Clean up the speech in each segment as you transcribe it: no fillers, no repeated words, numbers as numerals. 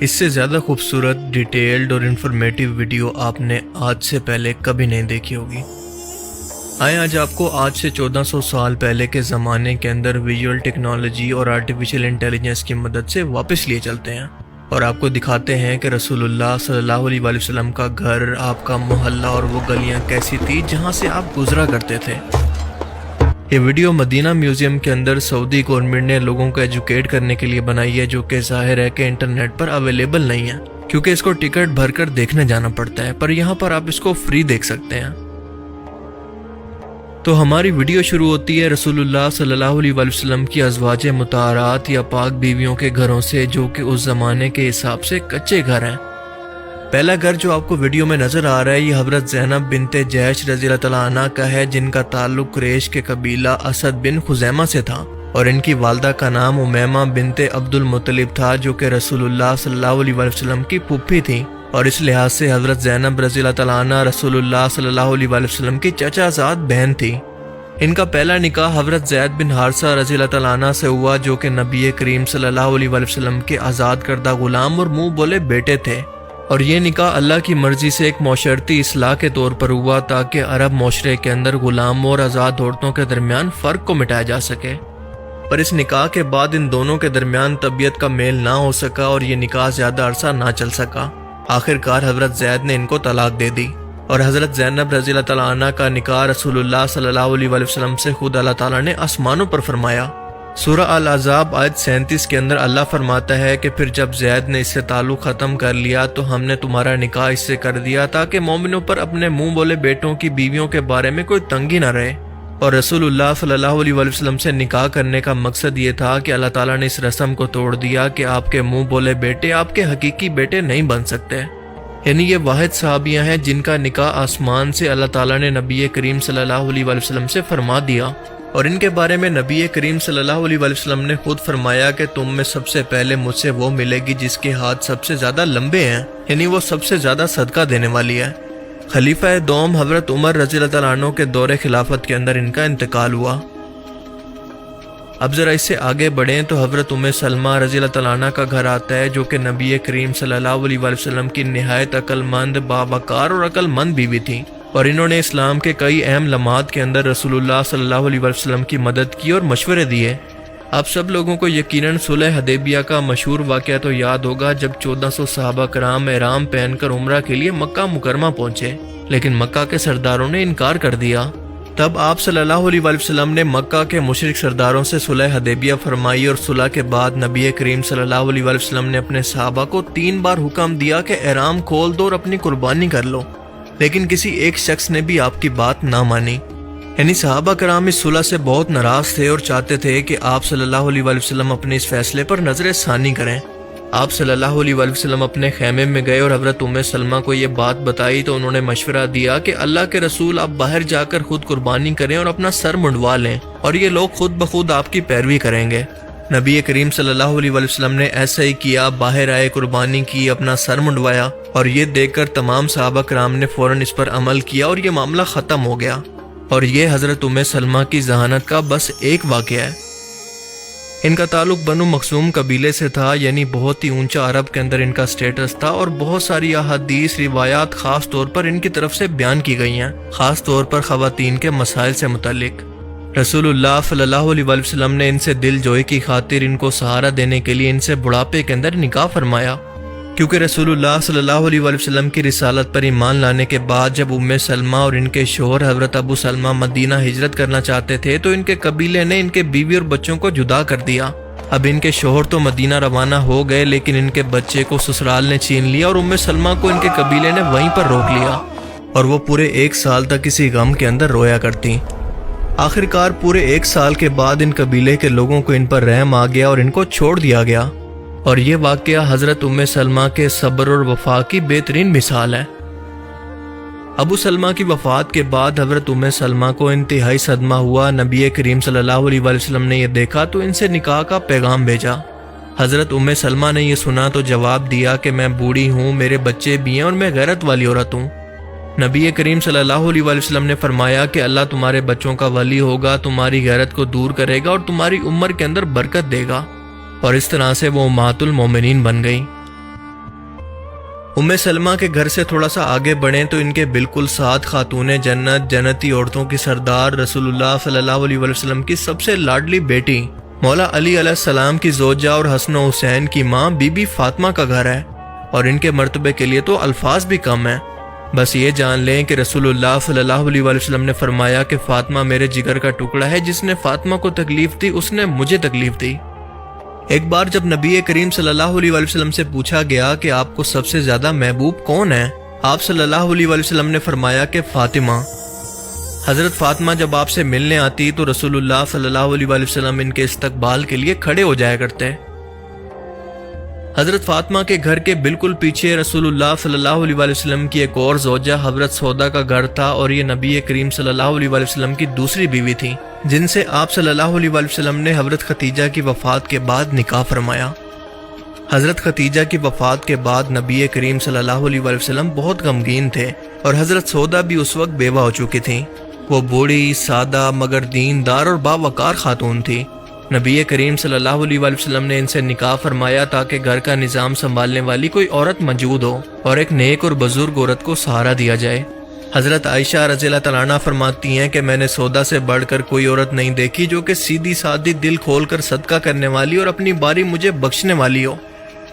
اس سے زیادہ خوبصورت، ڈیٹیلڈ اور انفارمیٹیو ویڈیو آپ نے آج سے پہلے کبھی نہیں دیکھی ہوگی۔ آئیں آج آپ کو آج سے 1400 سال پہلے کے زمانے کے اندر ویژول ٹیکنالوجی اور آرٹیفیشل انٹیلیجنس کی مدد سے واپس لیے چلتے ہیں اور آپ کو دکھاتے ہیں کہ رسول اللہ صلی اللہ علیہ وسلم کا گھر، آپ کا محلہ اور وہ گلیاں کیسی تھی جہاں سے آپ گزرا کرتے تھے۔ یہ ویڈیو مدینہ میوزیم کے اندر سعودی گورنمنٹ نے لوگوں کو ایجوکیٹ کرنے کے لیے بنائی ہے، جو کہ ظاہر ہے کہ انٹرنیٹ پر اویلیبل نہیں ہے کیونکہ اس کو ٹکٹ بھر کر دیکھنے جانا پڑتا ہے، پر یہاں پر آپ اس کو فری دیکھ سکتے ہیں۔ تو ہماری ویڈیو شروع ہوتی ہے رسول اللہ صلی اللہ علیہ وسلم کی ازواج مطہرات یا پاک بیویوں کے گھروں سے، جو کہ اس زمانے کے حساب سے کچے گھر ہیں۔ پہلا گھر جو آپ کو ویڈیو میں نظر آ رہا ہے یہ حضرت زینب بنت جحش رضی اللہ تعالیٰ عنہ کا ہے، جن کا تعلق قریش کے قبیلہ اسد بن خزیمہ سے تھا، اور ان کی والدہ کا نام امیمہ بنت عبد المطلب تھا، جو کہ رسول اللہ صلی اللہ علیہ وسلم کی پھوپھی تھی، اور اس لحاظ سے حضرت زینب رضی اللہ تعالیٰ عنہ رسول اللہ صلی اللہ علیہ وسلم کی چچا زاد بہن تھی۔ ان کا پہلا نکاح حضرت زید بن حارثہ رضی اللہ تعالیٰ عنہ سے ہوا، جو کہ نبی کریم صلی اللہ علیہ وسلم کے آزاد کردہ غلام اور منہ بولے بیٹے تھے، اور یہ نکاح اللہ کی مرضی سے ایک معاشرتی اصلاح کے طور پر ہوا تاکہ عرب معاشرے کے اندر غلاموں اور آزاد عورتوں کے درمیان فرق کو مٹایا جا سکے۔ پر اس نکاح کے بعد ان دونوں کے درمیان طبیعت کا میل نہ ہو سکا اور یہ نکاح زیادہ عرصہ نہ چل سکا۔ آخر کار حضرت زید نے ان کو طلاق دے دی، اور حضرت زینب رضی اللہ تعالیٰ عنہ کا نکاح رسول اللہ صلی اللہ علیہ وسلم سے خود اللہ تعالیٰ نے آسمانوں پر فرمایا۔ سورہ الاحزاب آیت 37 کے اندر اللہ فرماتا ہے کہ پھر جب زید نے اس سے تعلق ختم کر لیا تو ہم نے تمہارا نکاح اس سے کر دیا تاکہ مومنوں پر اپنے منہ بولے بیٹوں کی بیویوں کے بارے میں کوئی تنگی نہ رہے۔ اور رسول اللہ صلی اللہ علیہ وسلم سے نکاح کرنے کا مقصد یہ تھا کہ اللہ تعالیٰ نے اس رسم کو توڑ دیا کہ آپ کے منہ بولے بیٹے آپ کے حقیقی بیٹے نہیں بن سکتے، یعنی یہ واحد صحابیاں ہیں جن کا نکاح آسمان سے اللہ تعالیٰ نے نبی کریم صلی اللہ علیہ وسلم سے فرما دیا، اور ان کے بارے میں نبی کریم صلی اللہ علیہ وسلم نے خود فرمایا کہ تم میں سب سے پہلے مجھ سے وہ ملے گی جس کے ہاتھ سب سے زیادہ لمبے ہیں، یعنی وہ سب سے زیادہ صدقہ دینے والی ہے۔ خلیفہ دوم حضرت عمر رضی اللہ تعالیٰ عنہ کے دور خلافت کے اندر ان کا انتقال ہوا۔ اب ذرا اس سے آگے بڑھیں تو حضرت سلمہ رضی اللہ تعالیٰ عنہ کا گھر آتا ہے، جو کہ نبی کریم صلی اللہ علیہ وسلم کی نہایت عقل مند، باوقار اور عقل مند بیوی تھی، اور انہوں نے اسلام کے کئی اہم لمحات کے اندر رسول اللہ صلی اللہ علیہ وسلم کی مدد کی اور مشورے دیے۔ آپ سب لوگوں کو یقیناً صلح حدیبیہ کا مشہور واقعہ تو یاد ہوگا، جب 1400 صحابہ کرام احرام پہن کر عمرہ کے لیے مکہ مکرمہ پہنچے، لیکن مکہ کے سرداروں نے انکار کر دیا۔ تب آپ صلی اللہ علیہ وسلم نے مکہ کے مشرک سرداروں سے صلح حدیبیہ فرمائی، اور صلح کے بعد نبی کریم صلی اللہ علیہ وسلم نے اپنے صحابہ کو 3 بار حکم دیا کہ احرام کھول دو اور اپنی قربانی کر لو، لیکن کسی ایک شخص نے بھی آپ کی بات نہ مانی۔ یعنی صحابہ کرام اس صلح سے بہت ناراض تھے اور چاہتے تھے کہ آپ صلی اللہ علیہ وسلم اپنے اس فیصلے پر نظر ثانی کریں۔ آپ صلی اللہ علیہ وسلم اپنے خیمے میں گئے اور حضرت سلمہ کو یہ بات بتائی تو انہوں نے مشورہ دیا کہ اللہ کے رسول آپ باہر جا کر خود قربانی کریں اور اپنا سر منڈوا لیں، اور یہ لوگ خود بخود آپ کی پیروی کریں گے۔ نبی کریم صلی اللہ علیہ وسلم نے ایسا ہی کیا، باہر آئے، قربانی کی، اپنا سر منڈوایا، اور یہ دیکھ کر تمام صحابہ کرام نے فوراً اس پر عمل کیا اور یہ معاملہ ختم ہو گیا۔ اور یہ حضرت سلمہ کی ذہانت کا بس ایک واقعہ ہے۔ ان کا تعلق بنو مخزوم قبیلے سے تھا، یعنی بہت ہی اونچا عرب کے اندر ان کا سٹیٹس تھا، اور بہت ساری احادیث روایات خاص طور پر ان کی طرف سے بیان کی گئی ہیں، خاص طور پر خواتین کے مسائل سے متعلق۔ رسول اللہ صلی اللہ علیہ وسلم نے ان سے دل جوئی کی خاطر ان کو سہارا دینے کے لیے ان سے بڑھاپے کے اندر نکاح فرمایا، کیونکہ رسول اللہ صلی اللہ علیہ وسلم کی رسالت پر ایمان لانے کے بعد جب سلمہ اور ان کے شوہر حضرت ابو سلمہ مدینہ ہجرت کرنا چاہتے تھے تو ان کے قبیلے نے ان کے بیوی اور بچوں کو جدا کر دیا۔ اب ان کے شوہر تو مدینہ روانہ ہو گئے، لیکن ان کے بچے کو سسرال نے چھین لیا، اور سلمہ کو ان کے قبیلے نے وہیں پر روک لیا، اور وہ پورے 1 سال تک کسی غم کے اندر رویا کرتی۔ آخر کار پورے 1 سال کے بعد ان قبیلے کے لوگوں کو ان پر رحم آ گیا اور ان کو چھوڑ دیا گیا، اور یہ واقعہ حضرت سلمہ کے صبر اور وفا کی بہترین مثال ہے۔ ابو سلمہ کی وفات کے بعد حضرت سلمہ کو انتہائی صدمہ ہوا۔ نبی کریم صلی اللہ علیہ وسلم نے یہ دیکھا تو ان سے نکاح کا پیغام بھیجا۔ حضرت سلمہ نے یہ سنا تو جواب دیا کہ میں بوڑھی ہوں، میرے بچے بھی ہیں، اور میں غیرت والی عورت ہوں۔ نبی کریم صلی اللہ علیہ وسلم نے فرمایا کہ اللہ تمہارے بچوں کا ولی ہوگا، تمہاری غیرت کو دور کرے گا اور تمہاری عمر کے اندر برکت دے گا، اور اس طرح سے وہ امہات المومنین بن گئی۔ ام سلمہ کے گھر سے تھوڑا سا آگے بڑھیں تو ان کے بالکل ساتھ خاتون جنت، جنتی عورتوں کی سردار، رسول اللہ صلی اللہ علیہ وسلم کی سب سے لاڈلی بیٹی مولا علی علیہ السلام کی زوجہ اور حسن و حسین کی ماں بی بی فاطمہ کا گھر ہے، اور ان کے مرتبے کے لیے تو الفاظ بھی کم ہیں۔ بس یہ جان لیں کہ رسول اللہ صلی اللہ علیہ وسلم نے فرمایا کہ فاطمہ میرے جگر کا ٹکڑا ہے، جس نے فاطمہ کو تکلیف دی اس نے مجھے تکلیف دی۔ ایک بار جب نبی کریم صلی اللہ علیہ وسلم سے پوچھا گیا کہ آپ کو سب سے زیادہ محبوب کون ہے، آپ صلی اللہ علیہ وسلم نے فرمایا کہ فاطمہ۔ حضرت فاطمہ جب آپ سے ملنے آتی تو رسول اللہ صلی اللہ علیہ وسلم ان کے استقبال کے لیے کھڑے ہو جایا کرتے۔ حضرت فاطمہ کے گھر کے بالکل پیچھے رسول اللہ صلی اللہ علیہ وسلم کی ایک اور زوجہ حضرت سودا کا گھر تھا، اور یہ نبی کریم صلی اللہ علیہ وسلم کی دوسری بیوی تھی، جن سے آپ صلی اللہ علیہ وسلم نے حضرت ختیجہ کی وفات کے بعد نکاح فرمایا۔ حضرت ختیجہ کی وفات کے بعد نبی کریم صلی اللہ علیہ وسلم بہت غمگین تھے، اور حضرت سودا بھی اس وقت بیوہ ہو چکی تھیں۔ وہ بوڑھی، سادہ مگر دیندار اور باوقار خاتون تھی۔ نبی کریم صلی اللہ علیہ وسلم نے ان سے نکاح فرمایا تاکہ گھر کا نظام سنبھالنے والی کوئی عورت موجود ہو اور ایک نیک اور بزرگ عورت کو سہارا دیا جائے۔ حضرت عائشہ رضی اللہ تعالیٰ عنہا فرماتی ہیں کہ میں نے سودا سے بڑھ کر کوئی عورت نہیں دیکھی جو کہ سیدھی سادی، دل کھول کر صدقہ کرنے والی اور اپنی باری مجھے بخشنے والی ہو۔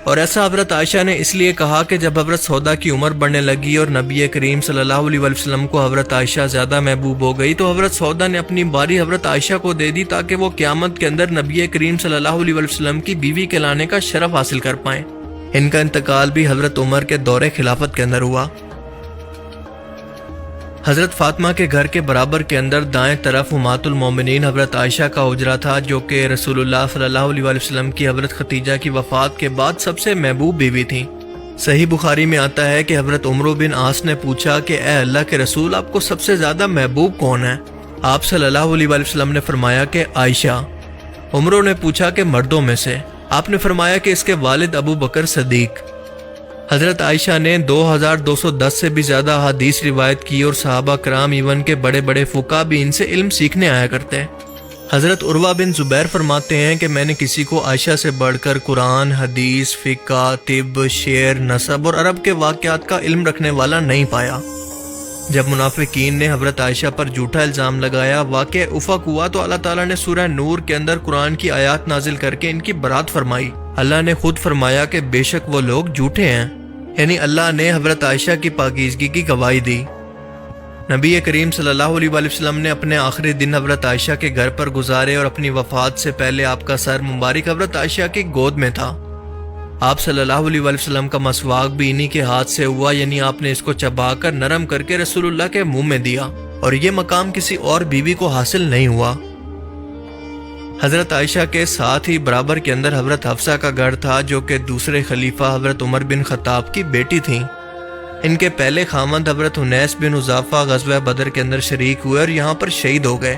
اور ایسا حضرت عائشہ نے اس لیے کہا کہ جب حضرت سودا کی عمر بڑھنے لگی اور نبی کریم صلی اللہ علیہ وسلم کو حضرت عائشہ زیادہ محبوب ہو گئی تو حضرت سودا نے اپنی باری حضرت عائشہ کو دے دی تاکہ وہ قیامت کے اندر نبی کریم صلی اللہ علیہ وسلم کی بیوی کہلانے کا شرف حاصل کر پائیں۔ ان کا انتقال بھی حضرت عمر کے دور خلافت کے اندر ہوا۔ حضرت فاطمہ کے گھر کے برابر کے اندر دائیں طرف امہات المومنین حضرت عائشہ کا حجرہ تھا، جو کہ رسول اللہ صلی اللہ علیہ وسلم کی حضرت ختیجہ کی وفات کے بعد سب سے محبوب بیوی تھیں۔ صحیح بخاری میں آتا ہے کہ حضرت عمرو بن عاص نے پوچھا کہ اے اللہ کے رسول، آپ کو سب سے زیادہ محبوب کون ہے؟ آپ صلی اللہ علیہ وسلم نے فرمایا کہ عائشہ۔ عمرو نے پوچھا کہ مردوں میں سے؟ آپ نے فرمایا کہ اس کے والد ابو بکر صدیق۔ حضرت عائشہ نے 2210 سے بھی زیادہ احادیث روایت کی، اور صحابہ کرام ایون کے بڑے بڑے فقہ بھی ان سے علم سیکھنے آیا کرتے ہیں۔ حضرت عروہ بن زبیر فرماتے ہیں کہ میں نے کسی کو عائشہ سے بڑھ کر قرآن، حدیث، فقہ، طب، شعر، نسب اور عرب کے واقعات کا علم رکھنے والا نہیں پایا۔ جب منافقین نے حضرت عائشہ پر جھوٹا الزام لگایا، واقع افق ہوا تو اللہ تعالیٰ نے سورہ نور کے اندر قرآن کی آیات نازل کر کے ان کی برات فرمائی۔ اللہ نے خود فرمایا کہ بے شک وہ لوگ جھوٹے ہیں، یعنی اللہ نے حضرت عائشہ کی پاکیزگی کی گواہی دی۔ نبی کریم صلی اللہ علیہ وسلم نے اپنے آخری دن حضرت عائشہ کے گھر پر گزارے، اور اپنی وفات سے پہلے آپ کا سر مبارک حضرت عائشہ کی گود میں تھا۔ آپ صلی اللہ علیہ وسلم کا مسواک بھی انہی کے ہاتھ سے ہوا، یعنی آپ نے اس کو چبا کر نرم کر کے رسول اللہ کے منہ میں دیا، اور یہ مقام کسی اور بیوی کو حاصل نہیں ہوا۔ حضرت عائشہ کے ساتھ ہی برابر کے اندر حضرت حفصہ کا گھر تھا، جو کہ دوسرے خلیفہ حضرت عمر بن خطاب کی بیٹی تھیں۔ ان کے پہلے خاوند حضرت حنیس بن حذافہ غزوہ بدر کے اندر شریک ہوئے اور یہاں پر شہید ہو گئے۔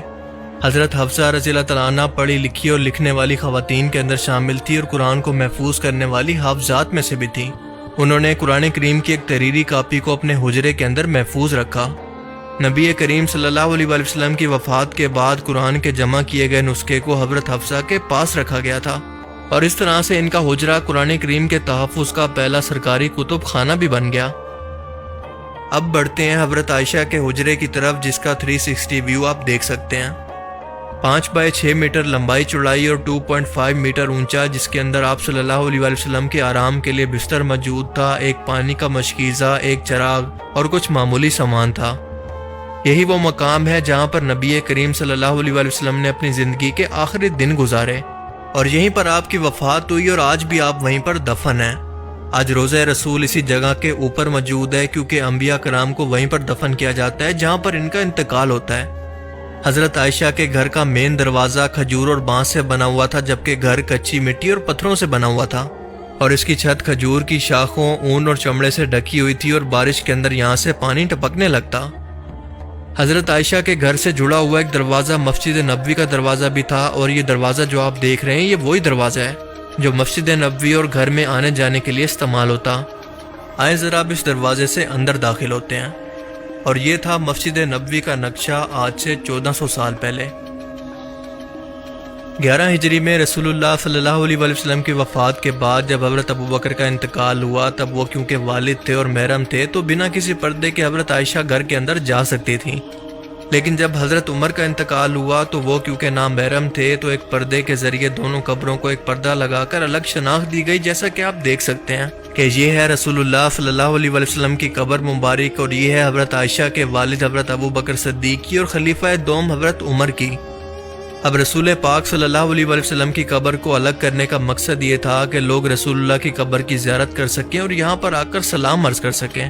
حضرت حفصہ رضی اللہ تعالیٰ عنہ پڑھی لکھی اور لکھنے والی خواتین کے اندر شامل تھی، اور قرآن کو محفوظ کرنے والی حافظات میں سے بھی تھی۔ انہوں نے قرآن کریم کی ایک تحریری کاپی کو اپنے حجرے کے اندر محفوظ رکھا۔ نبی کریم صلی اللہ علیہ وسلم کی وفات کے بعد قرآن کے جمع کیے گئے نسخے کو حضرت حفصہ کے پاس رکھا گیا تھا، اور اس طرح سے ان کا حجرہ قرآن کریم کے تحفظ کا پہلا سرکاری کتب خانہ بھی بن گیا۔ اب بڑھتے ہیں حضرت عائشہ کے حجرے کی طرف، جس کا 360 ویو آپ دیکھ سکتے ہیں۔ 5 بائی 6 میٹر لمبائی چوڑائی اور 2.5 میٹر اونچا، جس کے اندر آپ صلی اللہ علیہ وسلم کے آرام کے لیے بستر موجود تھا، ایک پانی کا مشکیزہ، ایک چراغ اور کچھ معمولی سامان تھا۔ یہی وہ مقام ہے جہاں پر نبی کریم صلی اللہ علیہ وسلم نے اپنی زندگی کے آخری دن گزارے، اور یہیں پر آپ کی وفات ہوئی، اور آج بھی آپ وہیں پر دفن ہیں۔ آج روضہ رسول اسی جگہ کے اوپر موجود ہے، کیونکہ انبیاء کرام کو وہیں پر دفن کیا جاتا ہے جہاں پر ان کا انتقال ہوتا ہے۔ حضرت عائشہ کے گھر کا مین دروازہ کھجور اور بانس سے بنا ہوا تھا، جبکہ گھر کچی مٹی اور پتھروں سے بنا ہوا تھا، اور اس کی چھت کھجور کی شاخوں، اون اور چمڑے سے ڈھکی ہوئی تھی، اور بارش کے اندر یہاں سے پانی ٹپکنے لگتا۔ حضرت عائشہ کے گھر سے جڑا ہوا ایک دروازہ مسجد نبوی کا دروازہ بھی تھا، اور یہ دروازہ جو آپ دیکھ رہے ہیں یہ وہی دروازہ ہے جو مسجد نبوی اور گھر میں آنے جانے کے لیے استعمال ہوتا۔ آئیں ذرا اب اس دروازے سے اندر داخل ہوتے ہیں، اور یہ تھا مسجد نبوی کا نقشہ آج سے 1400 سال پہلے۔ 11 ہجری میں رسول اللہ صلی اللہ علیہ وسلم کی وفات کے بعد جب حضرت ابو بکر کا انتقال ہوا، تب وہ کیونکہ والد تھے اور محرم تھے تو بنا کسی پردے کے حضرت عائشہ گھر کے اندر جا سکتی تھیں، لیکن جب حضرت عمر کا انتقال ہوا تو وہ کیونکہ نامحرم تھے تو ایک پردے کے ذریعے دونوں قبروں کو ایک پردہ لگا کر الگ شناخت دی گئی، جیسا کہ آپ دیکھ سکتے ہیں کہ یہ ہے رسول اللہ صلی اللہ علیہ وسلم کی قبر مبارک اور یہ ہے حضرت عائشہ کے والد حضرت ابو بکر صدیق کی اور خلیفہ دوم حضرت عمر کی۔ اب رسول پاک صلی اللہ علیہ وسلم کی قبر کو الگ کرنے کا مقصد یہ تھا کہ لوگ رسول اللہ کی قبر کی زیارت کر سکیں اور یہاں پر آ کر سلام عرض کر سکیں۔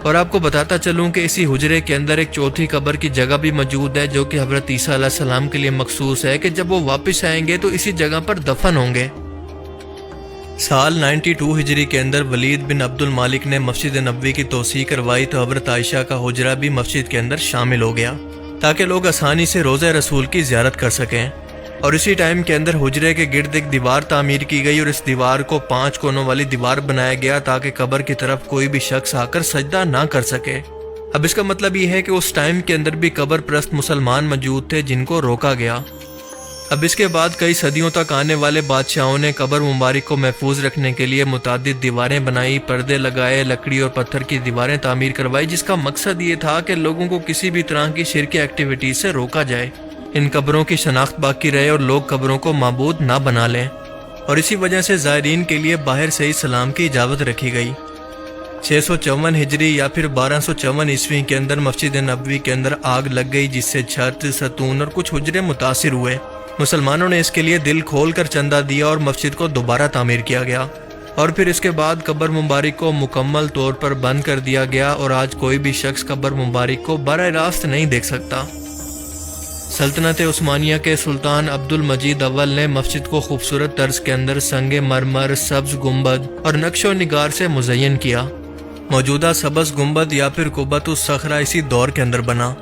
اور آپ کو بتاتا چلوں کہ اسی حجرے کے اندر ایک چوتھی قبر کی جگہ بھی موجود ہے جو کہ حضرت عیسیٰ علیہ السلام کے لیے مخصوص ہے کہ جب وہ واپس آئیں گے تو اسی جگہ پر دفن ہوں گے۔ سال 92 ہجری کے اندر ولید بن عبد المالک نے مسجد نبوی کی توسیع کروائی تو حضرت عائشہ کا حجرہ بھی مسجد کے اندر شامل ہو گیا تاکہ لوگ آسانی سے روضہ رسول کی زیارت کر سکیں، اور اسی ٹائم کے اندر حجرے کے گرد ایک دیوار تعمیر کی گئی اور اس دیوار کو 5 کونوں والی دیوار بنایا گیا تاکہ قبر کی طرف کوئی بھی شخص آ کر سجدہ نہ کر سکے۔ اب اس کا مطلب یہ ہے کہ اس ٹائم کے اندر بھی قبر پرست مسلمان موجود تھے جن کو روکا گیا۔ اب اس کے بعد کئی صدیوں تک آنے والے بادشاہوں نے قبر مبارک کو محفوظ رکھنے کے لیے متعدد دیواریں بنائی، پردے لگائے، لکڑی اور پتھر کی دیواریں تعمیر کروائی، جس کا مقصد یہ تھا کہ لوگوں کو کسی بھی طرح کی شرکی ایکٹیویٹی سے روکا جائے، ان قبروں کی شناخت باقی رہے اور لوگ قبروں کو معبود نہ بنا لیں، اور اسی وجہ سے زائرین کے لیے باہر سے ہی سلام کی اجازت رکھی گئی۔ 654 ہجری یا پھر 1254 عیسوی کے اندر مسجد نبوی کے اندر آگ لگ گئی جس سے چھت، ستون اور کچھ حجرے متاثر ہوئے۔ مسلمانوں نے اس کے لیے دل کھول کر چندہ دیا اور مسجد کو دوبارہ تعمیر کیا گیا، اور پھر اس کے بعد قبر مبارک کو مکمل طور پر بند کر دیا گیا اور آج کوئی بھی شخص قبر مبارک کو براہ راست نہیں دیکھ سکتا۔ سلطنت عثمانیہ کے سلطان عبد المجید اول نے مسجد کو خوبصورت طرز کے اندر سنگ مرمر، سبز گنبد اور نقش و نگار سے مزین کیا۔ موجودہ سبز گنبد یا پھر قبۃ الصخرہ اسی دور کے اندر بنا،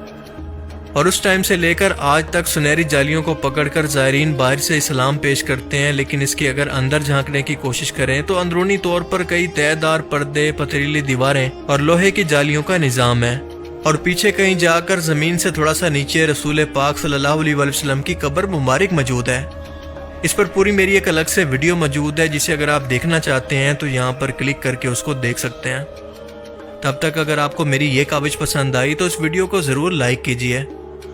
اور اس ٹائم سے لے کر آج تک سنہری جالیوں کو پکڑ کر زائرین باہر سے اسلام پیش کرتے ہیں، لیکن اس کی اگر اندر جھانکنے کی کوشش کریں تو اندرونی طور پر کئی تہہ دار پردے، پتھریلی دیواریں اور لوہے کی جالیوں کا نظام ہے، اور پیچھے کہیں جا کر زمین سے تھوڑا سا نیچے رسول پاک صلی اللہ علیہ وسلم کی قبر مبارک موجود ہے۔ اس پر پوری میری ایک الگ سے ویڈیو موجود ہے جسے اگر آپ دیکھنا چاہتے ہیں تو یہاں پر کلک کر کے اس کو دیکھ سکتے ہیں۔ تب تک اگر آپ کو میری یہ کاوش پسند آئی تو اس ویڈیو کو ضرور لائک کیجیے،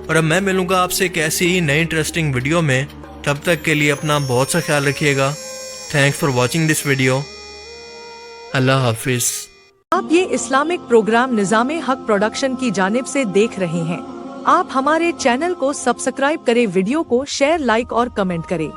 اور اب میں ملوں گا آپ سے ایک ایسی ہی نئی انٹرسٹنگ ویڈیو میں۔ تب تک کے لیے اپنا بہت سا خیال رکھیے گا۔ Thanks for watching this video. اللہ حافظ۔ آپ یہ اسلامک پروگرام نظام حق پروڈکشن کی جانب سے دیکھ رہے ہیں۔ آپ ہمارے چینل کو سبسکرائب کریں، ویڈیو کو شیئر، لائک اور کمنٹ کریں۔